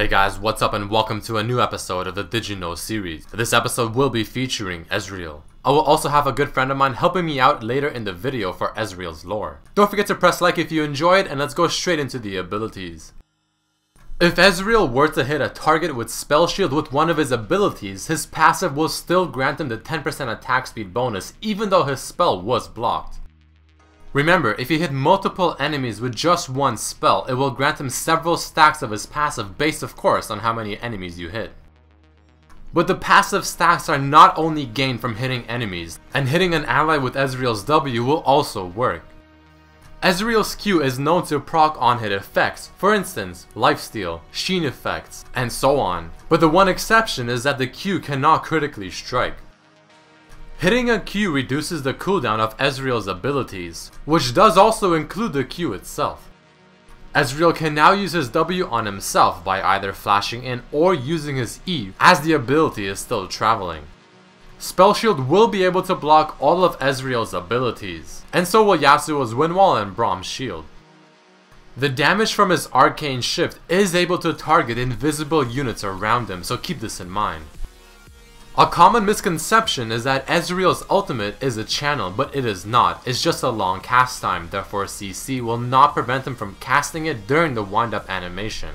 Hey guys, what's up and welcome to a new episode of the Did You Know series. This episode will be featuring Ezreal. I will also have a good friend of mine helping me out later in the video for Ezreal's lore. Don't forget to press like if you enjoyed, and let's go straight into the abilities. If Ezreal were to hit a target with Spell Shield with one of his abilities, his passive will still grant him the 10% attack speed bonus even though his spell was blocked. Remember, if you hit multiple enemies with just one spell, it will grant him several stacks of his passive based of course on how many enemies you hit. But the passive stacks are not only gained from hitting enemies, and hitting an ally with Ezreal's W will also work. Ezreal's Q is known to proc on-hit effects, for instance, lifesteal, sheen effects, and so on. But the one exception is that the Q cannot critically strike. Hitting a Q reduces the cooldown of Ezreal's abilities, which does also include the Q itself. Ezreal can now use his W on himself by either flashing in or using his E as the ability is still traveling. Spell Shield will be able to block all of Ezreal's abilities, and so will Yasuo's Wind Wall and Braum's Shield. The damage from his Arcane Shift is able to target invisible units around him, so keep this in mind. A common misconception is that Ezreal's ultimate is a channel, but it is not. It's just a long cast time, therefore CC will not prevent him from casting it during the wind-up animation.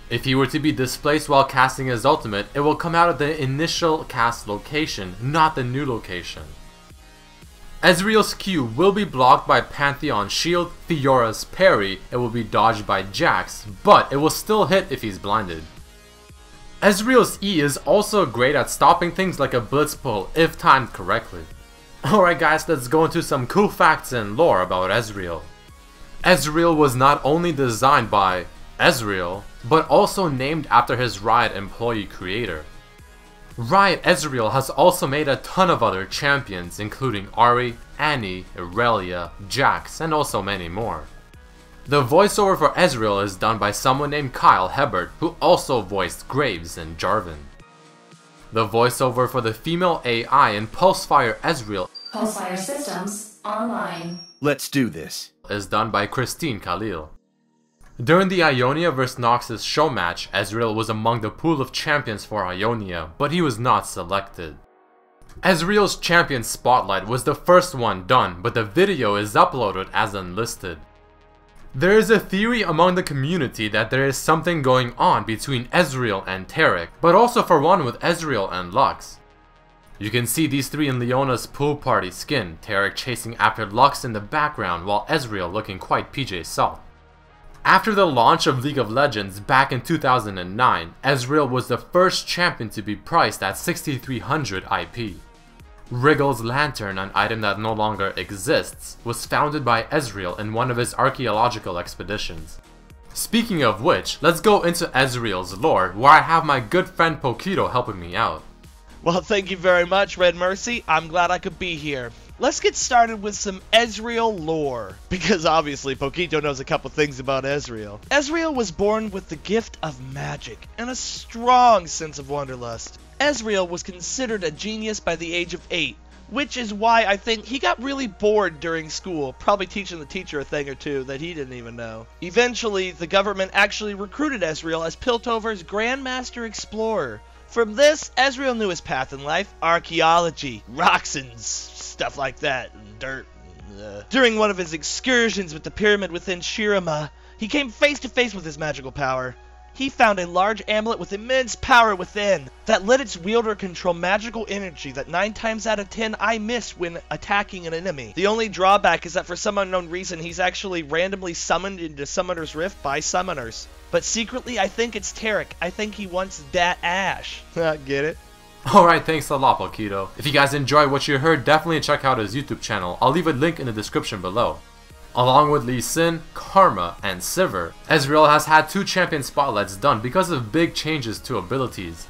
If he were to be displaced while casting his ultimate, it will come out at the initial cast location, not the new location. Ezreal's Q will be blocked by Pantheon's Shield, Fiora's Parry, it will be dodged by Jax, but it will still hit if he's blinded. Ezreal's E is also great at stopping things like a blitz pull if timed correctly. Alright guys, let's go into some cool facts and lore about Ezreal. Ezreal was not only designed by Ezreal, but also named after his Riot employee creator. Riot Ezreal has also made a ton of other champions including Ahri, Annie, Irelia, Jax, and also many more. The voiceover for Ezreal is done by someone named Kyle Hebert, who also voiced Graves and Jarvan. The voiceover for the female AI in Pulsefire Ezreal Pulsefire systems online. Let's do this. Is done by Christine Khalil. During the Ionia vs Noxus show match, Ezreal was among the pool of champions for Ionia, but he was not selected. Ezreal's champion spotlight was the first one done, but the video is uploaded as unlisted. There is a theory among the community that there is something going on between Ezreal and Taric, but also for one with Ezreal and Lux. You can see these three in Leona's pool party skin, Taric chasing after Lux in the background while Ezreal looking quite PJ Salt. After the launch of League of Legends back in 2009, Ezreal was the first champion to be priced at 6300 IP. Wriggle's Lantern, an item that no longer exists, was founded by Ezreal in one of his archaeological expeditions. Speaking of which, let's go into Ezreal's lore, where I have my good friend Pokito helping me out. Well, thank you very much, Red Mercy. I'm glad I could be here. Let's get started with some Ezreal lore, because obviously Pokito knows a couple things about Ezreal. Ezreal was born with the gift of magic and a strong sense of wanderlust. Ezreal was considered a genius by the age of 8, which is why I think he got really bored during school, probably teaching the teacher a thing or two that he didn't even know. Eventually, the government actually recruited Ezreal as Piltover's Grandmaster Explorer. From this, Ezreal knew his path in life: archaeology, rocks and stuff like that, and dirt. During one of his excursions with the pyramid within Shirama, he came face to face with his magical power. He found a large amulet with immense power within that let its wielder control magical energy that 9 times out of 10 I miss when attacking an enemy. The only drawback is that for some unknown reason he's actually randomly summoned into Summoner's Rift by summoners. But secretly I think it's Taric. I think he wants that Ashe. Get it? Alright, thanks a lot Pokito. If you guys enjoyed what you heard, definitely check out his YouTube channel. I'll leave a link in the description below. Along with Lee Sin, Karma, and Sivir, Ezreal has had 2 champion spotlights done because of big changes to abilities.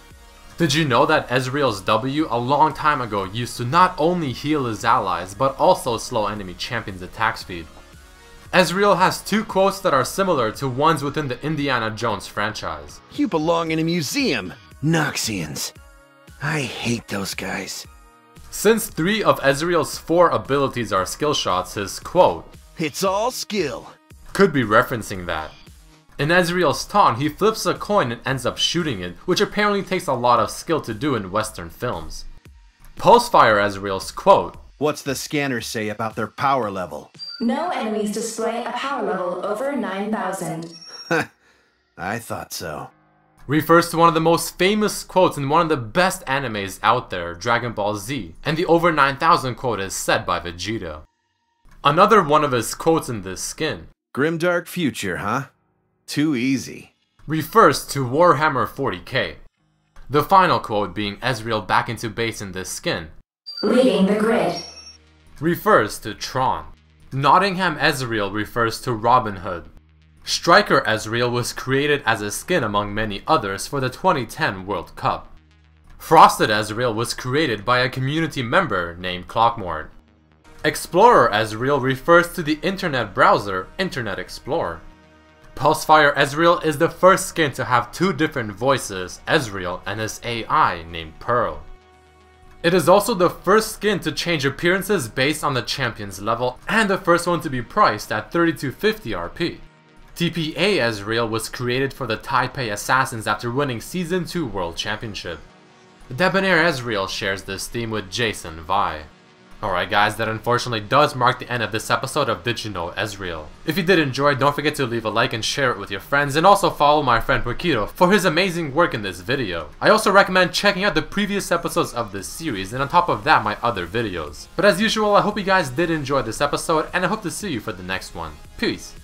Did you know that Ezreal's W a long time ago used to not only heal his allies, but also slow enemy champions' attack speed? Ezreal has 2 quotes that are similar to ones within the Indiana Jones franchise. You belong in a museum, Noxians. I hate those guys. Since 3 of Ezreal's 4 abilities are skill shots, his quote, It's all skill. could be referencing that. In Ezreal's taunt, he flips a coin and ends up shooting it, which apparently takes a lot of skill to do in Western films. Pulsefire Ezreal's quote, What's the scanner say about their power level? No enemies display a power level over 9,000. I thought so. refers to one of the most famous quotes in one of the best animes out there, Dragon Ball Z, and the over 9,000 quote is said by Vegeta. Another one of his quotes in this skin, Grimdark future, huh? Too easy. refers to Warhammer 40k. The final quote being Ezreal back into base in this skin, Leading the grid. refers to Tron. Nottingham Ezreal refers to Robin Hood. Striker Ezreal was created as a skin among many others for the 2010 World Cup. Frosted Ezreal was created by a community member named Clockmore. Explorer Ezreal refers to the internet browser Internet Explorer. Pulsefire Ezreal is the first skin to have two different voices, Ezreal and his AI named Pearl. It is also the first skin to change appearances based on the champion's level and the first one to be priced at 3250 RP. TPA Ezreal was created for the Taipei Assassins after winning Season 2 World Championship. Debonair Ezreal shares this theme with Jason Vi. Alright guys, that unfortunately does mark the end of this episode of Did You Know Ezreal. If you did enjoy, don't forget to leave a like and share it with your friends, and also follow my friend Pokito for his amazing work in this video. I also recommend checking out the previous episodes of this series, and on top of that, my other videos. But as usual, I hope you guys did enjoy this episode, and I hope to see you for the next one. Peace.